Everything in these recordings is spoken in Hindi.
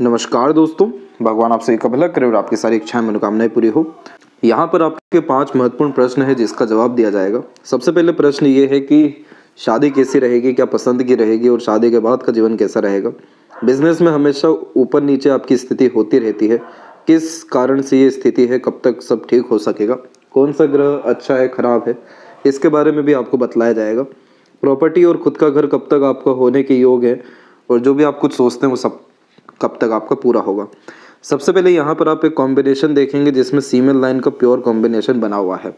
नमस्कार दोस्तों, भगवान आप सभी का भला करे और आपकी सारी इच्छाएं मनोकामनाएं पूरी हो। यहाँ पर आपके 5 महत्वपूर्ण प्रश्न है जिसका जवाब दिया जाएगा। सबसे पहले प्रश्न ये है कि शादी कैसी रहेगी, क्या पसंद की रहेगी और शादी के बाद का जीवन कैसा रहेगा। बिजनेस में हमेशा ऊपर नीचे आपकी स्थिति होती रहती है, किस कारण से ये स्थिति है, कब तक सब ठीक हो सकेगा, कौन सा ग्रह अच्छा है खराब है, इसके बारे में भी आपको बतलाया जाएगा। प्रॉपर्टी और खुद का घर कब तक आपका होने के योग है और जो भी आप कुछ सोचते हैं वो सब कब तक आपका पूरा होगा। सबसे पहले यहाँ पर आप एक कॉम्बिनेशन देखेंगे जिसमें फीमेल लाइन का प्योर कॉम्बिनेशन बना हुआ है।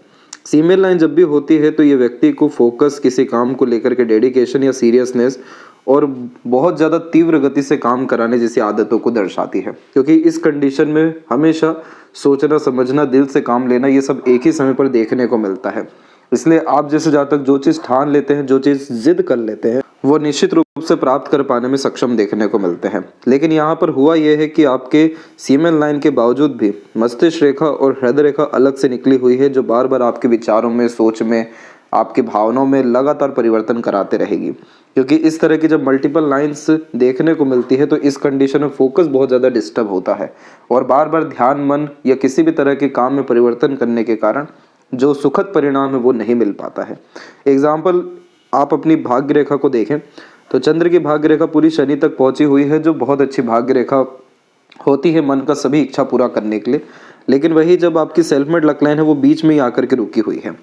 फीमेल लाइन जब भी होती है तो ये व्यक्ति को फोकस, किसी काम को लेकर के डेडिकेशन या सीरियसनेस और बहुत ज़्यादा तीव्र गति से काम कराने जैसी आदतों को दर्शाती है, क्योंकि इस कंडीशन में हमेशा सोचना, समझना, दिल से काम लेना, ये सब एक ही समय पर देखने को मिलता है। इसलिए आप जैसे जातक जो चीज़ ठान लेते हैं, जो चीज़ जिद कर लेते हैं, वो निश्चित रूप से प्राप्त कर पाने में सक्षम देखने को मिलते हैं। लेकिन यहाँ पर हुआ यह है कि आपके सीमेन लाइन के बावजूद भी मस्तिष्क रेखा और हृदय रेखा अलग से निकली हुई है, जो बार बार आपके विचारों में, सोच में, आपकी भावनाओं में लगातार परिवर्तन कराते रहेगी। क्योंकि इस तरह की जब मल्टीपल लाइंस देखने को मिलती है तो इस कंडीशन में फोकस बहुत ज़्यादा डिस्टर्ब होता है और बार बार ध्यान, मन या किसी भी तरह के काम में परिवर्तन करने के कारण जो सुखद परिणाम है वो नहीं मिल पाता है। एग्जाम्पल, आप अपनी भाग्य रेखा को देखें तो चंद्र की भाग्य रेखा पूरी शनि तक पहुंची हुई है, जो बहुत अच्छी भाग्य रेखा होती है मन का सभी इच्छा पूरा करने के लिए। लेकिन वही जब आपकी सेल्फ मेड लक लाइन है वो बीच में ही आकर के रुकी हुई है,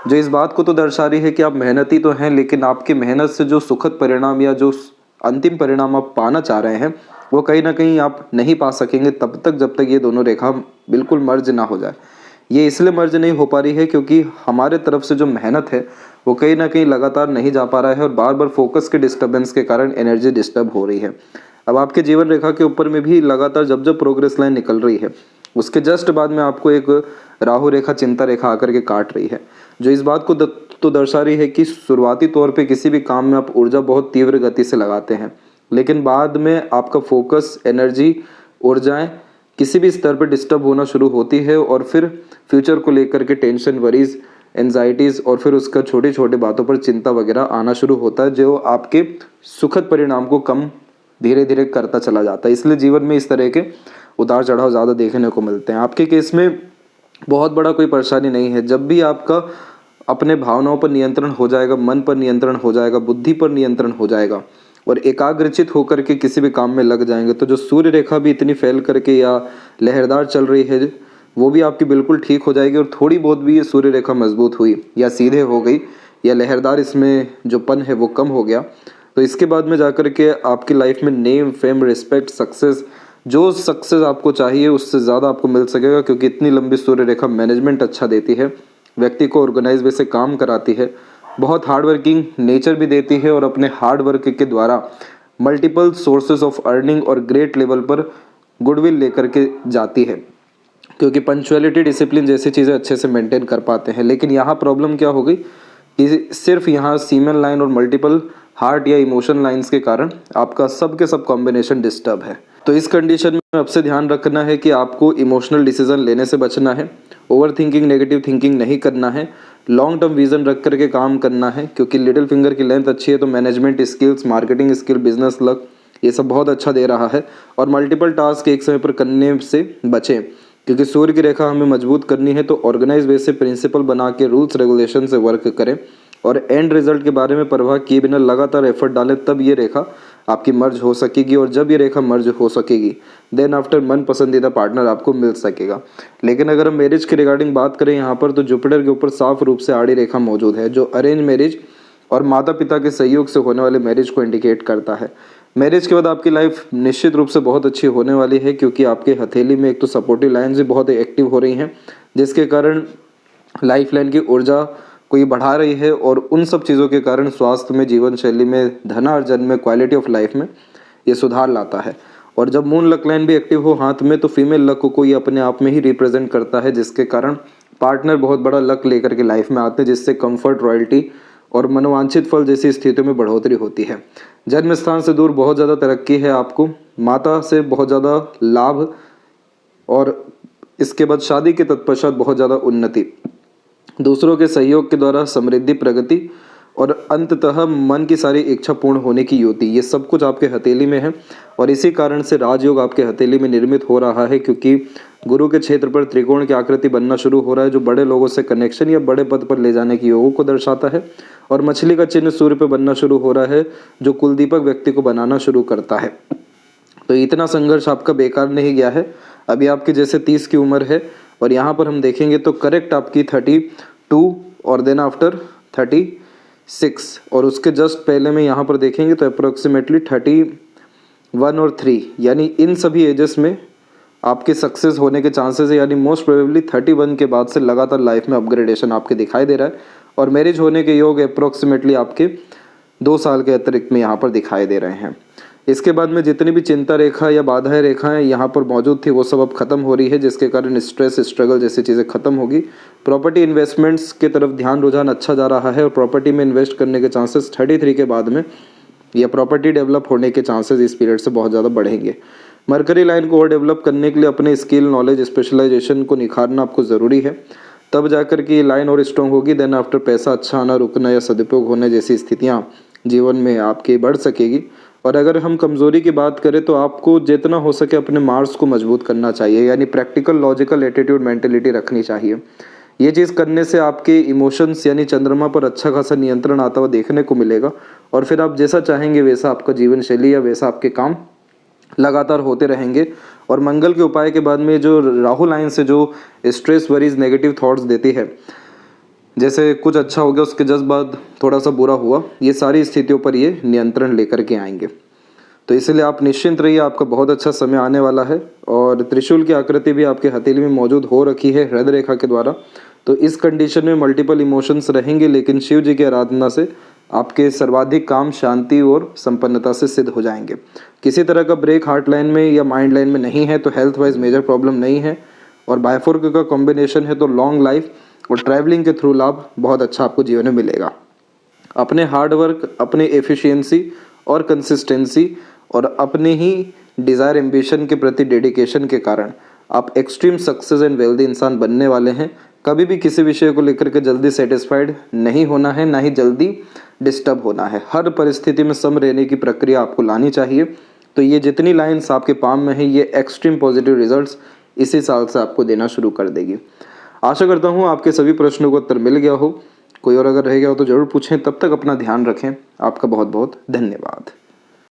जो इस बात को तो दर्शा रही है कि आप मेहनती तो हैं, लेकिन आपकी मेहनत से जो सुखद परिणाम या जो अंतिम परिणाम आप पाना चाह रहे हैं वो कहीं ना कहीं आप नहीं पा सकेंगे तब तक जब तक ये दोनों रेखा बिल्कुल मर्ज ना हो जाए। ये इसलिए मर्ज नहीं हो पा रही है क्योंकि हमारे तरफ से जो मेहनत है वो कहीं ना कहीं लगातार नहीं जा पा रहा है और बार बार फोकस के डिस्टर्बेंस के कारण एनर्जी डिस्टर्ब हो रही है। अब आपके जीवन रेखा के ऊपर में भी लगातार जब जब प्रोग्रेस लाइन निकल रही है उसके जस्ट बाद में आपको एक राहु रेखा, चिंता रेखा आकर के काट रही है, जो इस बात को तो दर्शा रही है कि शुरुआती तौर पे किसी भी काम में आप ऊर्जा बहुत तीव्र गति से लगाते हैं, लेकिन बाद में आपका फोकस, एनर्जी, ऊर्जाएं किसी भी स्तर पर डिस्टर्ब होना शुरू होती है और फिर फ्यूचर को लेकर के टेंशन, वरीज, एंजाइटीज़ और फिर उसका छोटी छोटी बातों पर चिंता वगैरह आना शुरू होता है, जो आपके सुखद परिणाम को कम धीरे धीरे करता चला जाता है। इसलिए जीवन में इस तरह के उतार चढ़ाव ज़्यादा देखने को मिलते हैं। आपके केस में बहुत बड़ा कोई परेशानी नहीं है। जब भी आपका अपने भावनाओं पर नियंत्रण हो जाएगा, मन पर नियंत्रण हो जाएगा, बुद्धि पर नियंत्रण हो जाएगा और एकाग्रचित होकर के किसी भी काम में लग जाएंगे तो जो सूर्य रेखा भी इतनी फैल करके या लहरदार चल रही है वो भी आपकी बिल्कुल ठीक हो जाएगी। और थोड़ी बहुत भी ये सूर्य रेखा मजबूत हुई या सीधे हो गई या लहरदार, इसमें जो पन है वो कम हो गया, तो इसके बाद में जाकर के आपकी लाइफ में नेम, फेम, रिस्पेक्ट, सक्सेस, जो सक्सेस आपको चाहिए उससे ज़्यादा आपको मिल सकेगा। क्योंकि इतनी लंबी सूर्य रेखा मैनेजमेंट अच्छा देती है, व्यक्ति को ऑर्गेनाइज वे से काम कराती है, बहुत हार्ड वर्किंग नेचर भी देती है और अपने हार्ड वर्क के द्वारा मल्टीपल सोर्सेज ऑफ अर्निंग और ग्रेट लेवल पर गुडविल लेकर के जाती है, क्योंकि पंक्चुअलिटी, डिसिप्लिन जैसी चीज़ें अच्छे से मेंटेन कर पाते हैं। लेकिन यहाँ प्रॉब्लम क्या हो गई कि सिर्फ यहाँ सीमेन लाइन और मल्टीपल हार्ट या इमोशन लाइंस के कारण आपका सब के सब कॉम्बिनेशन डिस्टर्ब है। तो इस कंडीशन में अब से ध्यान रखना है कि आपको इमोशनल डिसीजन लेने से बचना है, ओवर थिंकिंग, नेगेटिव थिंकिंग नहीं करना है, लॉन्ग टर्म विजन रख करके काम करना है। क्योंकि लिटिल फिंगर की लेंथ अच्छी है तो management skills, marketing skill, business luck, ये सब बहुत अच्छा दे रहा है। और मल्टीपल टास्क एक समय पर करने से बचें, क्योंकि सूर्य की रेखा हमें मजबूत करनी है। तो ऑर्गेनाइज वे से प्रिंसिपल बना के रूल्स रेगुलेशन से वर्क करें और एंड रिजल्ट के बारे में परवाह किए बिना लगातार एफर्ट डालें, तब ये रेखा आपकी मर्ज हो सकेगी। और जब ये रेखा मर्ज हो सकेगी देन आफ्टर मन पसंदीदा पार्टनर आपको मिल सकेगा। लेकिन अगर हम मैरिज के रिगार्डिंग बात करें यहाँ पर, तो जुपिटर के ऊपर साफ रूप से आड़ी रेखा मौजूद है, जो अरेंज मैरिज और माता पिता के सहयोग से होने वाले मैरिज को इंडिकेट करता है। मैरिज के बाद आपकी लाइफ निश्चित रूप से बहुत अच्छी होने वाली है, क्योंकि आपके हथेली में एक तो सपोर्टिव लाइन्स भी बहुत एक्टिव हो रही हैं, जिसके कारण लाइफ लाइन की ऊर्जा को ये बढ़ा रही है और उन सब चीज़ों के कारण स्वास्थ्य में, जीवन शैली में, धनार्जन में, क्वालिटी ऑफ लाइफ में ये सुधार लाता है। और जब मून लक लाइन भी एक्टिव हो हाथ में तो फीमेल लक को ये अपने आप में ही रिप्रेजेंट करता है, जिसके कारण पार्टनर बहुत बड़ा लक लेकर के लाइफ में आते हैं, जिससे कंफर्ट, रॉयल्टी और मनोवांछित फल जैसी स्थितियों में बढ़ोतरी होती है। जन्म स्थान से दूर बहुत ज़्यादा तरक्की है आपको, माता से बहुत ज़्यादा लाभ और इसके बाद शादी के तत्पश्चात बहुत ज़्यादा उन्नति, दूसरों के सहयोग के द्वारा समृद्धि, प्रगति और अंततः मन की सारी इच्छा पूर्ण होने की युति, ये सब कुछ आपके हथेली में है। और इसी कारण से राजयोग आपके हथेली में निर्मित हो रहा है, क्योंकि गुरु के क्षेत्र पर त्रिकोण की आकृति बनना शुरू हो रहा है, जो बड़े लोगों से कनेक्शन या बड़े पद पर ले जाने की योगों को दर्शाता है। और मछली का चिन्ह सूर्य पर बनना शुरू हो रहा है, जो कुलदीपक व्यक्ति को बनाना शुरू करता है। तो इतना संघर्ष आपका बेकार नहीं गया है। अभी आपकी जैसे 30 की उम्र है, और यहाँ पर हम देखेंगे तो करेक्ट आपकी 32 और देन आफ्टर 36, और उसके जस्ट पहले में यहाँ पर देखेंगे तो अप्रोक्सीमेटली 31 और 3, यानी इन सभी एजेस में आपके सक्सेस होने के चांसेस है। यानी मोस्ट प्रोबेबली 31 के बाद से लगातार लाइफ में अपग्रेडेशन आपके दिखाई दे रहा है, और मैरिज होने के योग अप्रोक्सीमेटली आपके 2 साल के अतिरिक्त में यहाँ पर दिखाई दे रहे हैं। इसके बाद में जितनी भी चिंता रेखा या बाधाएं रेखाएं यहाँ पर मौजूद थी, वो सब अब खत्म हो रही है, जिसके कारण स्ट्रेस, स्ट्रगल जैसी चीज़ें खत्म होगी। प्रॉपर्टी इन्वेस्टमेंट्स की तरफ ध्यान रुझान अच्छा जा रहा है, और प्रॉपर्टी में इन्वेस्ट करने के चांसेस 33 के बाद में या प्रॉपर्टी डेवलप होने के चांसेस इस पीरियड से बहुत ज़्यादा बढ़ेंगे। मरकरी लाइन को और डेवलप करने के लिए अपने स्किल, नॉलेज, स्पेशलाइजेशन को निखारना आपको ज़रूरी है, तब जाकर के ये लाइन और स्ट्रॉन्ग होगी। देन आफ्टर पैसा अच्छा आना, रुकना या सदुपयोग होने जैसी स्थितियाँ जीवन में आपकी बढ़ सकेगी। और अगर हम कमज़ोरी की बात करें तो आपको जितना हो सके अपने मार्स को मजबूत करना चाहिए, यानी प्रैक्टिकल, लॉजिकल एटीट्यूड, मेंटेलिटी रखनी चाहिए। ये चीज़ करने से आपके इमोशंस यानी चंद्रमा पर अच्छा खासा नियंत्रण आता हुआ देखने को मिलेगा, और फिर आप जैसा चाहेंगे वैसा आपका जीवन शैली या वैसा आपके काम लगातार होते रहेंगे। और मंगल के उपाय के बाद में जो राहु लाइन से जो स्ट्रेस, वरीज, नेगेटिव थॉट्स देती है, जैसे कुछ अच्छा हो गया उसके जस्ट बाद थोड़ा सा बुरा हुआ, ये सारी स्थितियों पर ये नियंत्रण लेकर के आएंगे। तो इसलिए आप निश्चिंत रहिए, आपका बहुत अच्छा समय आने वाला है। और त्रिशूल की आकृति भी आपके हथेली में मौजूद हो रखी है हृदय रेखा के द्वारा। तो इस कंडीशन में मल्टीपल इमोशंस रहेंगे, लेकिन शिव जी की आराधना से आपके सर्वाधिक काम शांति और संपन्नता से सिद्ध हो जाएंगे। किसी तरह का ब्रेक हार्ट लाइन में या माइंड लाइन में नहीं है, तो हेल्थ वाइज मेजर प्रॉब्लम नहीं है। और बायफोर्क का कॉम्बिनेशन है, तो लॉन्ग लाइफ और ट्रैवलिंग के थ्रू लाभ बहुत अच्छा आपको जीवन में मिलेगा। अपने हार्ड वर्क, अपने एफिशिएंसी और कंसिस्टेंसी और अपने ही डिज़ायर, एम्बिशन के प्रति डेडिकेशन के कारण आप एक्सट्रीम सक्सेस एंड वेल्दी इंसान बनने वाले हैं। कभी भी किसी विषय को लेकर के जल्दी सेटिस्फाइड नहीं होना है, ना ही जल्दी डिस्टर्ब होना है। हर परिस्थिति में सम रहने की प्रक्रिया आपको लानी चाहिए। तो ये जितनी लाइन्स आपके पाम में है, ये एक्सट्रीम पॉजिटिव रिजल्ट्स इसी साल से आपको देना शुरू कर देगी। आशा करता हूँ आपके सभी प्रश्नों का उत्तर मिल गया हो। कोई और अगर रह गया हो तो ज़रूर पूछें। तब तक अपना ध्यान रखें। आपका बहुत बहुत धन्यवाद।